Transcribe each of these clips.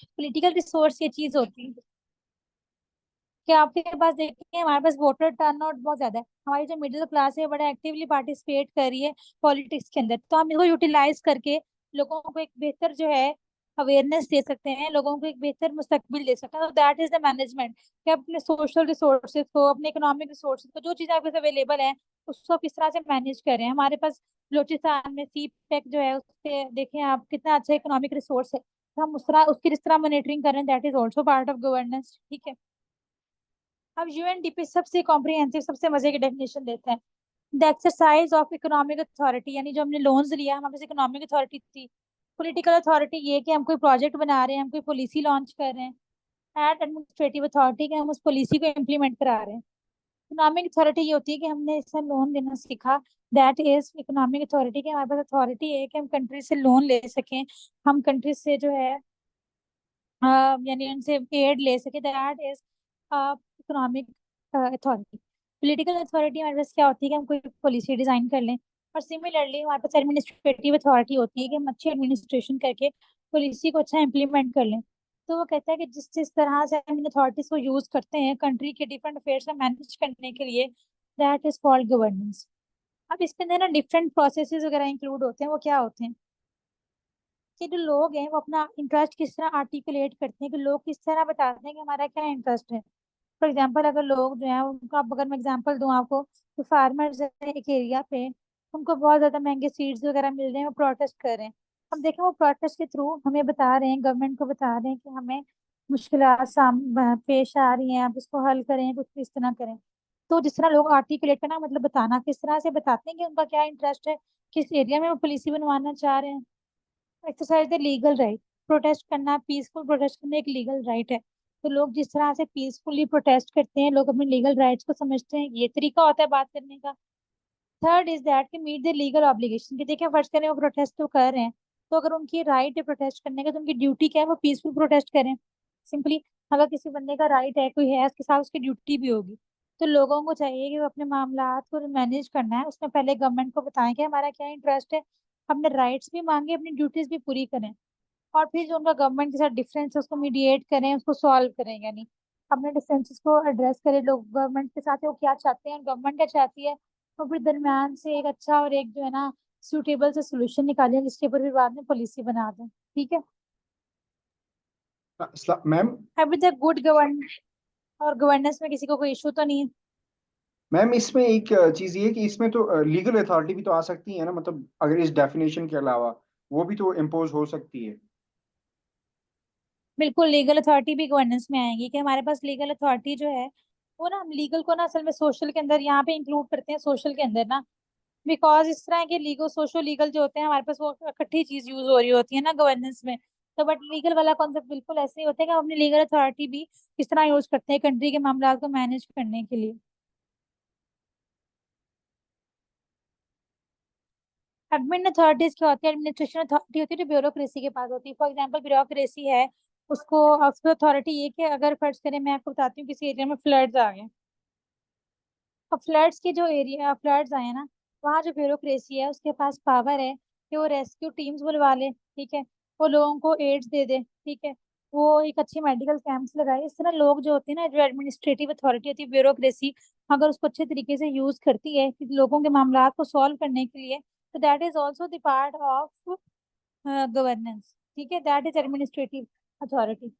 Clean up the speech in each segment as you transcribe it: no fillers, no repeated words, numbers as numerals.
Political resource ये चीज होती है कि आपके पास देखिए, हमारे पास वोटर टर्नआउट बहुत ज्यादा है, हमारी जो मिडिल क्लास है बड़ा एक्टिवली पार्टिसिपेट कर रही है पॉलिटिक्स के अंदर, तो हम इसको यूटिलाइज करके लोगों को एक बेहतर जो है अवेयरनेस दे सकते हैं, लोगों को एक बेहतर मुस्तकबिल दे सकते हैं। तो दैट इज द मैनेजमेट, कि अपने सोशल रिसोर्सेज को, अपने इकोनॉमिक रिसोर्सेज को, जो चीजें आपके पास अवेलेबल है उसको आप किस तरह से मैनेज करें। हमारे पास बलूचिस्तान में सी पैक जो है, उससे देखें आप कितना अच्छा इकोनॉमिक रिसोर्स है, तो हम उस तरह उसकी जिस तरह मॉनिटरिंग करें, that is also part of governance. ठीक है। अब यूएनडीपी सबसे कॉम्प्रिहेंसिव, सबसे मजे की डेफिनेशन देते हैं। The exercise of economic authority, यानी जो हमने लोन्स लिया हमारे पास इकोनॉमिक अथॉरिटी थी। पॉलिटिकल अथॉरिटी ये कि हम कोई प्रोजेक्ट बना रहे हैं, हम कोई पॉलिसी लॉन्च कर रहे हैं। एट एडमिनिस्ट्रेटिव अथॉरिटी कि हम उस पॉलिसी को इम्प्लीमेंट करा रहे हैं। इकोनॉमिक अथॉरिटी ये होती है कि हमने इससे लोन देना सीखा। दैट इज इकोनॉमिक अथॉरिटी, कि हमारे पास अथॉरिटी है कि हम कंट्री से लोन ले सकें, हम कंट्री से जो है यानी उनसे एड ले सके। That is economic authority. Political authority हमारे पास क्या होती है कि हम कोई पॉलिसी डिजाइन कर लें। और सिमिलरली हमारे पास एडमिनिस्ट्रेटिव अथॉरिटी होती है कि हम अच्छी एडमिनिस्ट्रेशन करके पॉलिसी को अच्छा इम्प्लीमेंट कर लें। तो वो कहता है कि जिस जिस तरह से हम इन अथॉरिटीज को यूज करते हैं कंट्री के डिफरेंट अफेयर्स में मैनेज करने के लिए, दैट इज कॉल्ड गवर्नेंस। अब इसके अंदर ना डिफरेंट प्रोसेसेस वगैरह इंक्लूड होते हैं। वो क्या होते हैं कि जो लोग हैं वो अपना इंटरेस्ट किस तरह आर्टिकुलेट करते हैं, कि लोग किस तरह बताते हैं कि हमारा क्या इंटरेस्ट है। फॉर एग्जाम्पल, अगर लोग जो है उनको, अब अगर मैं एग्जाम्पल दूं आपको, तो फार्मर्स है एक एरिया पे, उनको बहुत ज्यादा महंगे सीड्स वगैरह मिल रहे हैं, वो प्रोटेस्ट कर रहे हैं। अब देखें, वो प्रोटेस्ट के थ्रू हमें बता रहे हैं, गवर्नमेंट को बता रहे हैं कि हमें मुश्किलात पेश आ रही हैं, आप इसको हल करें, कुछ इस तरह करें। तो जिस तरह लोग आर्टिकुलेट करना मतलब बताना, किस तरह से बताते हैं कि उनका क्या इंटरेस्ट है, किस एरिया में वो पॉलिसी बनवाना चाह रहे हैं। Exercise the legal right, protest करना, पीसफुल प्रोटेस्ट करना एक लीगल राइट है। तो लोग जिस तरह से पीसफुली प्रोटेस्ट करते हैं, लोग अपने लीगल राइट्स को समझते हैं, ये तरीका होता है बात करने का। थर्ड इज दैट कि मीट द लीगल ऑब्लिगेशन, कि देखिए फर्ज करें वो प्रोटेस्ट तो कर रहे हैं, तो अगर उनकी राइट है प्रोटेस्ट करने का, तो उनकी ड्यूटी क्या है, वो पीसफुल प्रोटेस्ट करें। सिंपली, अगर किसी बंदे का राइट है, कोई है, उसके साथ उसकी ड्यूटी भी होगी। तो लोगों को चाहिए कि वो अपने मामलात को मैनेज करना है, उसमें पहले गवर्नमेंट को बताएं कि हमारा क्या इंटरेस्ट है, अपने राइट्स भी मांगे, अपनी ड्यूटीज भी पूरी करें। और फिर जो उनका गवर्नमेंट के साथ डिफरेंस है उसको मीडिएट करें, उसको सॉल्व करें, यानी अपने डिफरेंसेस को एड्रेस करें लोग गवर्नमेंट के साथ, वो क्या चाहते हैं, गवर्नमेंट क्या चाहती है। और फिर दरम्यान से एक अच्छा और एक जो है ना सूटेबल से सोल्यूशन निकालें, जिसके ऊपर फिर बाद में पॉलिसी बना दें। ठीक है। मैम। अभी तक गुड गवर्नेंस और गवर्नेंस में किसी को कोई इशू तो नहीं है? मैम इसमें एक चीज ये है कि इसमें तो लीगल अथॉरिटी भी तो आ सकती है ना, मतलब अगर इस डेफिनेशन के अलावा वो भी तो इम्पोज हो सकती है। बिल्कुल, लीगल अथॉरिटी भी गवर्नेंस में आएंगी, कि हमारे पास लीगल अथॉरिटी जो है वो ना, हम लीगल को ना असल में सोशल के अंदर यहाँ पे इंक्लूड करते हैं, सोशल के अंदर ना। बिकॉज इस तरह के लीगल सोशो लीगल जो होते हैं हमारे पास, वो इकट्ठी चीज यूज हो रही होती है ना गवर्नेंस में। तो बट लीगल वाला कॉन्सेप्ट बिल्कुल ऐसे ही होता है कि हम अपनी लीगल अथॉरिटी भी किस तरह यूज करते हैं कंट्री के मामला को मैनेज करने के लिए। एडमिन अथॉरिटीज क्या होती है? एडमिनिस्ट्रेशन अथॉरिटी होती है जो ब्यूरोक्रेसी के पास होती है। फॉर एग्जाम्पल, ब्यूरोक्रेसी है, उसको उसको अथॉरिटी ये कि अगर फर्ज करें, मैं आपको बताती हूँ, किसी एरिया में फ्लड्स आ गए, और फ्लड्स के जो एरिया फ्लड्स आए ना, वहाँ जो ब्यूरोक्रेसी है उसके पास पावर है कि वो रेस्क्यू टीम्स बुलवा ले। ठीक है। वो लोगों को एड्स दे दे। ठीक है। वो एक अच्छी मेडिकल कैंप्स लगाए। इस तरह लोग जो होते हैं ना, जो एडमिनिस्ट्रेटिव अथॉरिटी होती है, ब्यूरोक्रेसी, अगर उसको अच्छे तरीके से यूज करती है कि लोगों के मामला को सॉल्व करने के लिए, तो that is also the part of governance. ठीक है। That is administrative authority.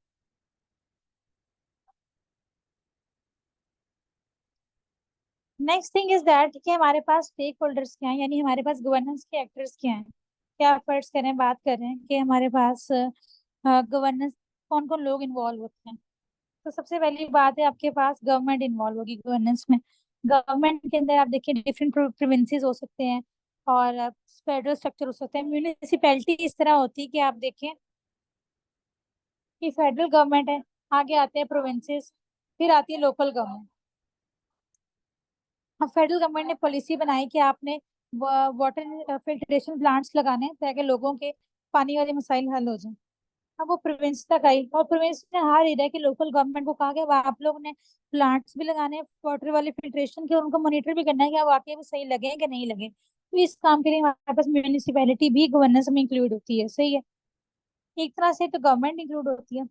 Next thing is that कि हमारे पास स्टेक होल्डर्स क्या हैं, यानी हमारे पास गवर्नेंस के एक्टर्स क्या हैं। क्या फर्ज करें, बात कर रहे हैं कि हमारे पास गवर्नेंस, कौन कौन लोग इन्वॉल्व होते हैं। तो सबसे पहली बात है, आपके पास गवर्नमेंट इन्वॉल्व होगी गवर्नेंस में। गवर्नमेंट के अंदर आप देखिए डिफरेंट प्रोविंसेस हो सकते हैं, और फेडरल स्ट्रक्चर हो सकते हैं, म्यूनिसिपैलिटी इस तरह होती है कि आप देखें कि फेडरल गवर्नमेंट है, आगे आते हैं प्रोविंसेस, फिर आती है लोकल गवर्नमेंट। अब फेडरल गवर्नमेंट ने पॉलिसी बनाई कि आपने वाटर फिल्ट्रेशन प्लांट्स लगाने हैं ताकि लोगों के पानी वाले मसाइल हल हो जाए। अब वो प्रोविंस तक आई, और प्रोविंस ने हार ही रहा कि लोकल गवर्नमेंट को कहा कि अब आप लोगों ने प्लांट्स भी लगाने हैं वाटर वाले फिल्ट्रेशन के, और उनको मॉनिटर भी करना है कि अब वाकई में सही लगे हैं कि नहीं लगे। तो इस काम के लिए हमारे पास म्यूनिसिपैलिटी भी गवर्नेंस में इंक्लूड होती है। सही है। एक तरह से तो गवर्नमेंट इंक्लूड होती है।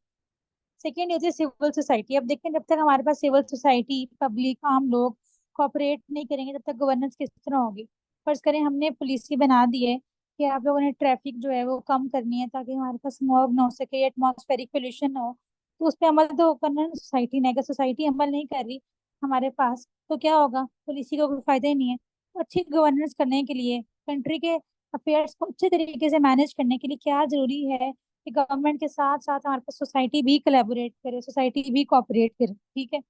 सेकेंड होती है सिविल सोसाइटी। अब देखते हैं जब तक हमारे पास सिविल सोसाइटी, पब्लिक, आम लोग कॉपरेट नहीं करेंगे तब तक गवर्नेंस किस तरह होगी। फर्ज करें हमने पॉलिसी बना दी है कि आप लोगों ने ट्रैफिक जो है वो कम करनी है ताकि हमारे पास स्मॉग ना हो सके, एटमॉस्फेरिक पोल्यूशन ना हो, तो उस पर अमल तो करना है सोसाइटी ने। अगर सोसाइटी अमल नहीं कर रही हमारे पास तो क्या होगा, पॉलिसी का कोई फायदा ही नहीं है। तो अच्छी गवर्नेंस करने के लिए, कंट्री के अफेयर्स को अच्छे तरीके से मैनेज करने के लिए क्या जरूरी है कि गवर्नमेंट के साथ साथ हमारे पास सोसाइटी भी कोलैबोरेट करे, सोसाइटी भी कोऑपरेट करे। ठीक है।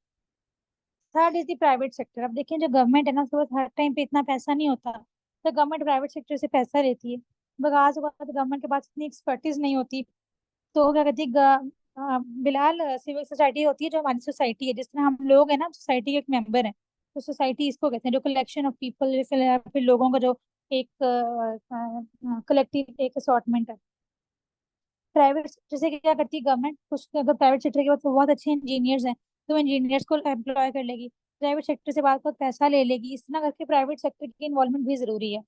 Third is the private sector. अब देखिए जो गवर्नमेंट है ना उसके पास हर टाइम पे इतना पैसा नहीं होता, तो गवर्नमेंट प्राइवेट सेक्टर से पैसा लेती है। बगास गवर्नमेंट के पास इतनी एक्सपर्टीज नहीं होती, तो वो क्या कहती है बिलाल, सिविल सोसाइटी होती है जो हमारी सोसाइटी है, जिस तरह हम लोग हैं ना सोसाइटी के एक मेंबर हैं, तो सोसाइटी इसको कहते हैं, जो कलेक्शन ऑफ पीपल, फिर लोगों का जो एक कलेक्टिव एक असॉर्टमेंट है। प्राइवेट सेक्टर से क्या करती है गवर्नमेंट, कुछ अगर प्राइवेट सेक्टर के पास बहुत अच्छे इंजीनियर्स हैं तो इंजीनियर्स को एम्प्लॉय कर लेगी, प्राइवेट सेक्टर से बात बहुत पैसा ले लेगी, इस तरह करके प्राइवेट सेक्टर की इन्वॉल्वमेंट भी जरूरी है।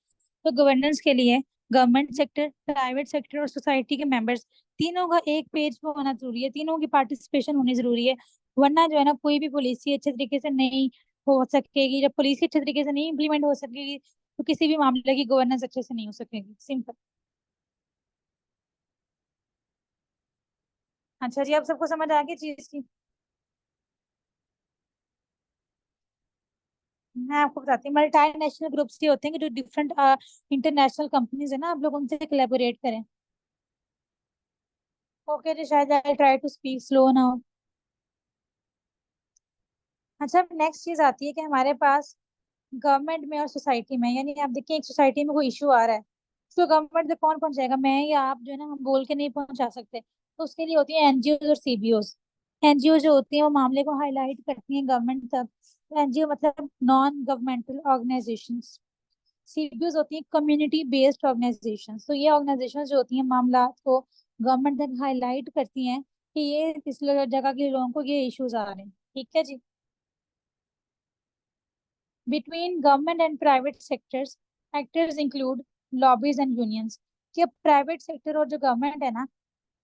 तो गवर्नेंस के लिए गवर्नमेंट सेक्टर, प्राइवेट सेक्टर और सोसाइटी के मेंबर्स तीनों का एक पेज पे होना जरूरी है, तीनों की पार्टिसिपेशन होनी जरूरी है। वरना जो है ना कोई भी पॉलिसी अच्छे तरीके से नहीं हो सकेगी। जब पॉलिसी अच्छे तरीके से नहीं इम्प्लीमेंट हो सकेगी तो किसी भी मामले की गवर्नेंस अच्छे से नहीं हो सकेगी। सिंपल। अच्छा जी, आप सबको समझ आ गई चीज की? मैं आपको बताती हूँ, मल्टी नेशनल ग्रुप्स ये होते हैं कि जो डिफरेंट इंटरनेशनल कंपनीज है ना, आप लोग उनसे कोलैबोरेट करें। ओके जी, शायद I try to speak slow now. अच्छा, नेक्स्ट चीज आती है कि हमारे पास गवर्नमेंट में और सोसाइटी में, यानी आप देखिए एक सोसाइटी में कोई इशू आ रहा है तो गवर्नमेंट तक कौन पहुंचाएगा, मैं या आप, जो है ना, हम बोल के नहीं पहुंचा सकते। तो उसके लिए होती है एनजीओ और सीबीओज। एनजीओ जो होती है वो मामले को हाईलाइट करती हैं गवर्नमेंट तक। एनजीओ मतलब नॉन गवर्नमेंटल ऑर्गेनाइजेशन। सीबीओज होती है कम्युनिटी बेस्ड ऑर्गेनाइजेशन। तो ये ऑर्गेनाइजेशन जो होती हैं मामला को गवर्नमेंट तक हाईलाइट करती हैं कि ये इस जगह के लोगों को ये इश्यूज आ रहे हैं। ठीक है जी। Between government and private sectors, actors include lobbies and unions. कि प्राइवेट सेक्टर और जो गवर्नमेंट है ना,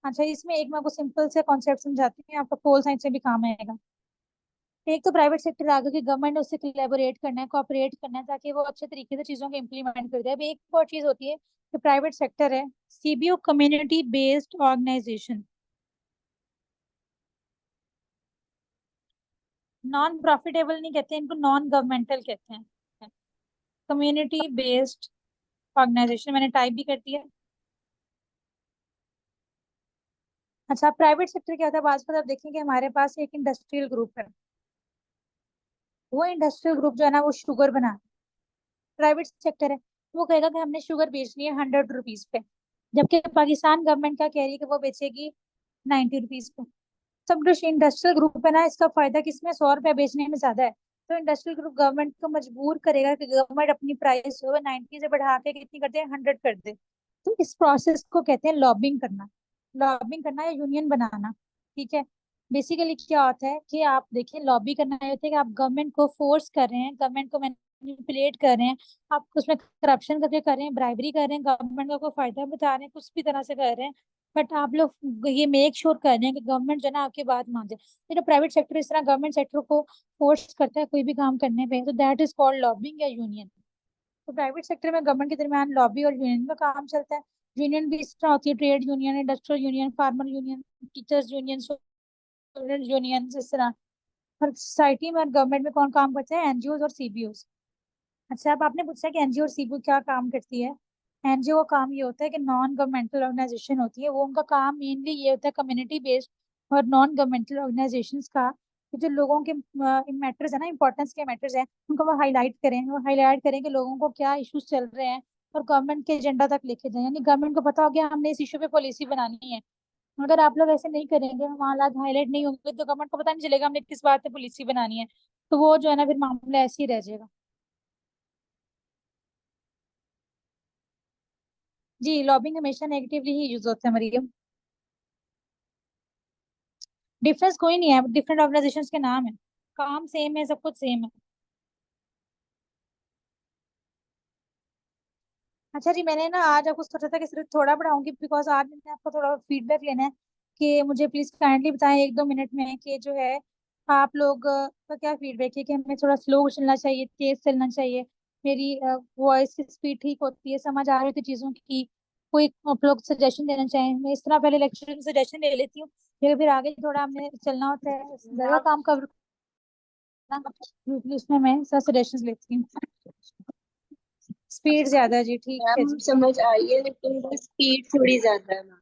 अच्छा इसमें एक मैं आपको सिंपल से कॉन्सेप्ट समझाती हूँ, आपका पोल साइंस में भी काम आएगा। एक तो प्राइवेट सेक्टर आगे की गवर्नमेंट उससे कोलैबोरेट करना है, कोऑपरेट करना है ताकि वो अच्छे तरीके से चीजों को इम्प्लीमेंट कर दे। अब एक और चीज होती है कि प्राइवेट सेक्टर है CBO, community based organization. Non profitable नहीं कहते इनको, नॉन गवर्नमेंटल कहते हैं। कम्युनिटी बेस्ड ऑर्गेनाइजेशन मैंने टाइप भी कर दिया। अच्छा, प्राइवेट सेक्टर क्या होता है, आजकल आप देखेंगे हमारे पास एक इंडस्ट्रियल ग्रुप है, वो इंडस्ट्रियल ग्रुप जो है ना वो शुगर बना, प्राइवेट सेक्टर है, वो कहेगा कि हमने शुगर बेचनी है 100 रुपीज पे, जबकि पाकिस्तान गवर्नमेंट क्या कह रही है कि वो बेचेगी 90 रुपीज पे। सब जो इंडस्ट्रियल ग्रुप है ना, इसका फायदा किसमें, 100 रुपया बेचने में ज्यादा है। तो इंडस्ट्रियल ग्रुप गवर्नमेंट को मजबूर करेगा कि गवर्नमेंट अपनी प्राइस जो है 90 से बढ़ा के कितनी कर दे, 100 कर दे। तो इस प्रोसेस को कहते हैं लॉबिंग करना। लॉबिंग करना या यूनियन बनाना। ठीक है। बेसिकली क्या होता है कि आप देखिए लॉबी करना ये होता है कि आप गवर्नमेंट को फोर्स कर रहे हैं, गवर्नमेंट को मैनिपुलेट कर रहे हैं, आप उसमें करप्शन करके कर रहे हैं, ब्राइबरी कर रहे हैं, गवर्नमेंट का कोई फायदा बता रहे हैं, कुछ भी तरह से कर रहे हैं, बट आप लोग ये मेक श्योर कर रहे हैं कि गवर्नमेंट जो है ना आपकी बात मान जाए। तो प्राइवेट सेक्टर इस तरह गवर्नमेंट सेक्टर को फोर्स करता है कोई भी काम करने पे, तो दैट इज कॉल्ड लॉबिंग या यूनियन। तो प्राइवेट सेक्टर में गवर्नमेंट के दरमियान लॉबी और यूनियन का काम चलता है। यूनियन भी इस तरह होती है, trade union, industrial union, farmer union, teachers union, student union, इस तरह। और सोसाइटी में और गवर्नमेंट में कौन काम करते हैं, एनजीओ और सीबीओ। अच्छा, अब आपने पूछा कि एनजीओ और सीबीओ क्या काम करती है। एनजीओ का काम ये होता है कि नॉन गवर्नमेंटल ऑर्गेनाइजेशन होती है, वो उनका काम मेनली ये होता है कम्युनिटी बेस्ड और नॉन गवर्नमेंटल ऑर्गेनाइजेशंस का, कि जो लोगों के मैटर्स है ना, इंपॉर्टेंस के मैटर्स हैं, उनको वो हाईलाइट करें कि लोगों को क्या इश्यूज चल रहे हैं और गवर्नमेंट के एजेंडा तक लेके जाए। यानी गवर्नमेंट को पता हो गया हमने इस इशू पे पॉलिसी बनानी है, अगर आप लोग ऐसे नहीं करेंगे, हालात हाईलाइट नहीं होंगे, तो गवर्नमेंट को पता नहीं चलेगा हमने किस बात पे पॉलिसी बनानी है, तो वो जो है ना फिर मामला ऐसे ही रह जाएगा। जी, लॉबिंग हमेशा नेगेटिवली ही यूज होता है मरियम। डिफरेंस कोई नहीं है, डिफरेंट ऑर्गेनाइजेशंस के नाम है, काम सेम है, सब कुछ सेम है। अच्छा जी, मैंने ना आज आपको सोचा था कि सिर्फ थोड़ा पढ़ाऊंगी, बिकॉज आज मैंने आपको थोड़ा फीडबैक लेना है कि मुझे प्लीज काइंडली बताएं 1-2 मिनट में कि जो है आप लोग का क्या फीडबैक है कि हमें थोड़ा स्लो चलना चाहिए, तेज चलना चाहिए, मेरी वॉइस की स्पीड ठीक होती है, समझ आ रही थी चीजों की, कोई आप लोग सजेशन देना चाहें। मैं इस तरह पहले लेक्चर में सजेशन ले लेती हूँ, फिर आगे थोड़ा हमने चलना होता है, ज्यादा काम कवर करना, उसमें मैं सजेशन लेती हूँ। स्पीड ज्यादा जी, ठीक है मैम जी। समझ आई है, लेकिन बस स्पीड थोड़ी ज्यादा है मैम।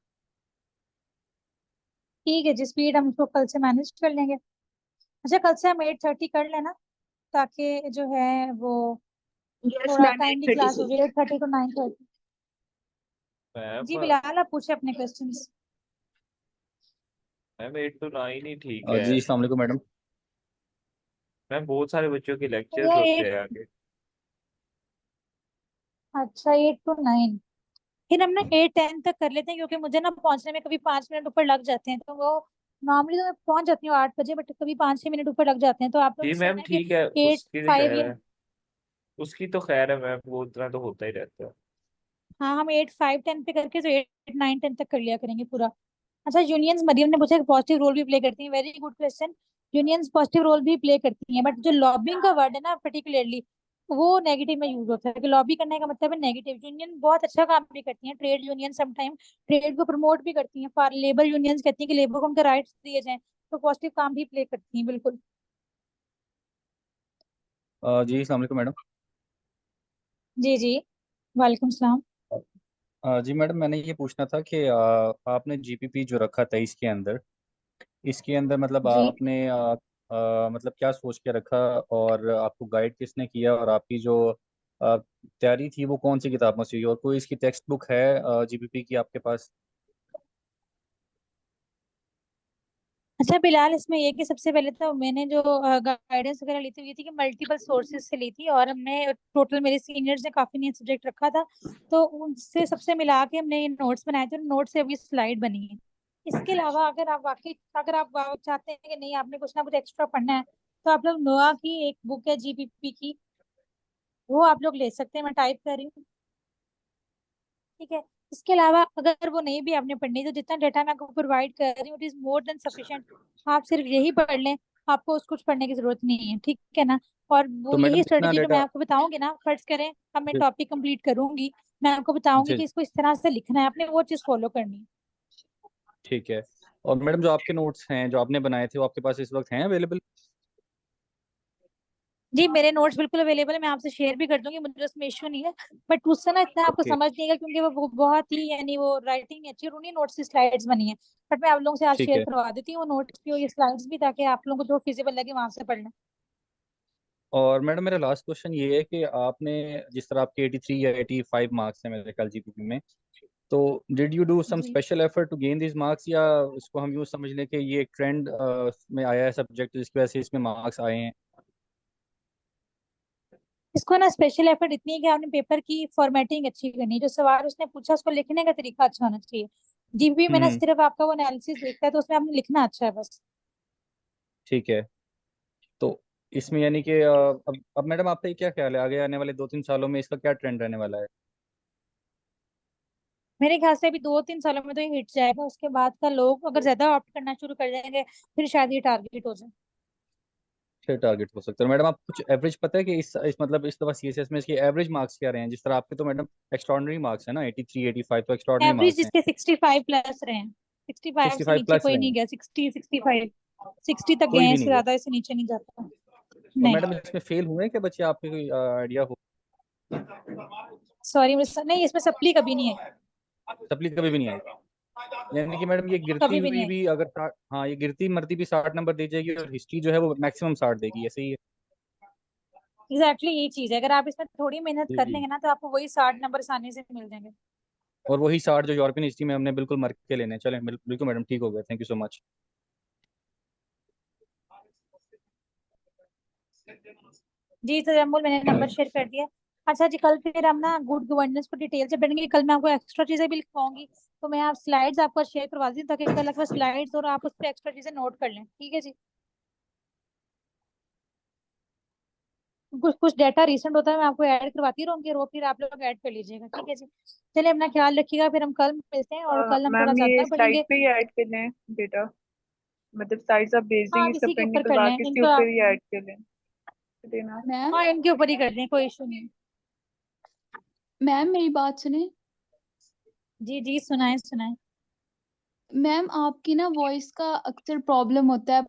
ठीक है जी, स्पीड हम उसको कल से मैनेज कर लेंगे। अच्छा, कल से हम 8:30 कर लेना, ताकि जो है वो यस थोड़ा मैम, टाइमली 8:30 क्लास हो से। जाए, 8:30 to 9:30। जी मैम बिलाल, आप पूछे अपने क्वेश्चंस। मैम 8 to 9 ही ठीक है। जी अस्सलाम वालेकुम मैडम। मैम बहुत सारे बच्चों के लेक्चर्स या होते एट, हैं आगे। अच्छा 8 to 9, फिर हम ना 8-10 तक कर लेते हैं, क्योंकि मुझे ना पहुंचने में कभी 5 मिनट ऊपर लग जाते हैं, तो वो नॉर्मली तो मैं पहुंच जाती हूँ 8 बजे, बट कभी 5-6 मिनट ऊपर लग जाते हैं, तो आप लोग जी इससे मैम ना कि ठीक है, 8-5 या, उसकी तो खैर है मैम, वो उतना तो होता ही रहता है। हाँ हम 8-5-10 पे करके तो 8-9-10 तक कर लिया करेंगे पूरा। अच्छा, यूनियंस मरियम ने पूछा कि पॉजिटिव रोल भी प्ले करती हैं, very good question. Unions positive role भी प्ले करती हैं, बट जो लॉबिंग का वर्ड है ना पर्टिकुलरली, वो नेगेटिव में यूज होता है, कि लॉबी करने का मतलब है नेगेटिव। यूनियन बहुत अच्छा काम भी करती हैं, ट्रेड यूनियन समटाइम ट्रेड को प्रमोट भी करती हैं, फॉर लेबर यूनियंस कहती हैं कि लेबर को उनके राइट्स दिए जाएं, तो पॉजिटिव काम भी प्ले करती हैं बिल्कुल। जी अस्सलाम वालेकुम मैडम। जी जी, वालेकुम सलाम। जी मैडम, मैंने ये पूछना था कि आपने जीपीपी जो रखा था इसके अंदर, इसके अंदर मतलब जी, आपने मतलब क्या सोच के रखा, और आपको गाइड किसने किया, और आपकी जो तैयारी थी वो कौन सी किताबों से हुई, और कोई इसकी टेक्स्ट बुक है जीपीपी की आपके पास? अच्छा बिलाल, इसमें ये कि सबसे पहले तो मैंने जो गाइडेंस वगैरह ली थी, ये थी कि मल्टीपल सोर्सेज से ली थी, और हमने टोटल, मेरे सीनियर्स ने काफी नया सब्जेक्ट रखा था, तो उनसे सबसे मिला के हमने ये नोट्स बनाए थे, और नोट से अभी स्लाइड बनी है। इसके अलावा अगर आप चाहते हैं कि नहीं आपने कुछ ना कुछ एक्स्ट्रा पढ़ना है, तो आप लोग नोआ की एक बुक है जीपीपी की, वो आप लोग ले सकते हैं, मैं टाइप कर रही हूँ। ठीक है, इसके अलावा अगर वो नहीं भी आपने पढ़नी, तो जितना डेटा मैं आपको प्रोवाइड कर रही हूँ, it is more than sufficient. आप सिर्फ यही पढ़ लें, आपको उस कुछ पढ़ने की जरूरत नहीं है, ठीक है ना। और तो वो मैडम यही जितना स्ट्रेटेजी जो मैं डेटा, आपको बताऊंगी ना, फर्ज करें अब मैं टॉपिक कंप्लीट करूंगी, मैं आपको बताऊंगी जी कि इसको इस तरह से लिखना है, आपने वो चीज फॉलो करनी है। ठीक है। और मैडम जो आपके नोट्स हैं जो आपने बनाए थे वो आपके पास इस वक्त हैं अवेलेबल? जी मेरे नोट्स बिल्कुल अवेलेबल है, मैं आपसे शेयर भी कर दूंगी, मुझे उसमें इशू नहीं है। बट उससे ना इतना आपको ओके समझ नहीं आएगा, क्योंकि वो बहुत ही, यानी वो राइटिंग नहीं अच्छी, और उन्हीं नोट्स की स्लाइड्स बनी है। बट मैं आप लोगों से आज ठीक शेयर है। करवा देती हूँ वो नोट्स भी और ये स्लाइड्स भी, ताकि आप लोगों को जो फिजिबल लगे वहां से पढ़ना। और मैडम मेरा लास्ट क्वेश्चन ये है कि आपने, जिस तरह आपके 83 या 85 मार्क्स हैं मेरे ख्याल जीपीपी में, तो did you do some ji, special effort to gain this marks, या इसको हम यूँ समझ लें कि ये एक ट्रेंड में आया है सब्जेक्ट जिसकी वजह से इसमें मार्क्स आए हैं? इसको ना स्पेशल एफर्ट इतनी है कि आपने पेपर की फॉर्मेटिंग अच्छी करनी है, जो सवाल उसने पूछा उसको लिखने का तरीका अच्छा होना चाहिए। जीपी में ना हम्म। सिर्फ आपका वो एनालिसिस देखता है, तो उसमें आपने लिखना अच्छा है बस। ठीक है। तो इसमें यानी कि अब मैडम आपका ये क्या ख्याल है, आगे आने वाले 2-3 सालों में इसका क्या ट्रेंड रहने वाला है? मेरे ख्याल से अभी 2-3 सालों में तो ये हिट जाएगा, उसके बाद का लोग अगर ज्यादा ऑप्ट करना शुरू कर देंगे, फिर शायद ये टारगेट हो जाए। छह टारगेट हो सकते हैं मैडम? आप कुछ एवरेज पता है कि इस मतलब इस दफा सीएसएस में इसके एवरेज मार्क्स क्या रहे हैं? जिस तरह आपके तो मैडम एक्स्ट्राऑर्डिनरी मार्क्स है ना, 83 85 तो एक्स्ट्राऑर्डिनरी एवरेज मार्क्स हैं। इसके 65+ रहे हैं, 65 से 65 नीचे प्लस कोई रहे नहीं हैं? गया, 60-65, 60 तक गए कोई हैं, भी इससे नहीं गया? ज्यादा इससे नीचे नहीं जाता। और नहीं, मैडम इसमें फेल हुए हैं क्या बच्चे, आपके कोई आइडिया हो? सॉरी मुझे नहीं, इसमें सप्ली कभी नहीं है, सप्ली कभी भी नहीं आई? यानी कि मैडम ये गिरती कभी भी नहीं हुई है। भी अगर हाँ ये गिरती मरती भी 60 नंबर दे जाएगी, और हिस्ट्री जो है वो मैक्सिमम 60 देगी, ऐसे ही है? एग्जैक्टली यही चीज है, अगर आप इसमें थोड़ी मेहनत कर जी। लेंगे ना, तो आपको वही 60 नंबर आसानी से मिल जाएंगे। और वही 60 जो यूरोपियन हिस्ट्री में हमने बिल्कुल मर के लेने हैं। चलें, बिल्कुल मैडम, ठीक हो गया, थैंक यू सो मच। जी सर अमूल, मैंने नंबर शेयर कर दिया। अच्छा जी, कल फिर हम ना गुड गवर्नेंस को डिटेल से पढ़ेंगे, कल मैं आपको एक्स्ट्रा चीजें भी लिखवाऊंगी, तो मैं आप स्लाइड्स आपको शेयर करवा दी हूँ, ताकि कल आपके स्लाइड्स और आप उस पर एक्स्ट्रा चीजें नोट कर लें, ठीक है जी। कुछ कुछ डाटा रिसेंट होता है, मैं आपको ऐड करवाती रहूंगी, और वो फिर आप लोग ऐड कर लीजिएगा, ठीक है जी। चलिए अपना ख्याल रखिएगा, फिर हम कल मिलते हैं, और कल हम थोड़ा मैम ज्यादा ये पढ़ेंगे। साइट पे ही ऐड कर लें डेटा, मतलब साइट्स आप भेज हाँ देंगे, आप इसका इसी के प्रिंट ऊपर कर निकलवा लें के इसके इनका। ऊपर ही ऐड कर लें देना। मैम हाँ इनके ऊपर ही कर दें, कोई इशू नहीं। मैम मेरी बात सुने। जी जी सुनाए सुनाए। मैम आपकी ना वॉइस का अक्सर प्रॉब्लम होता है,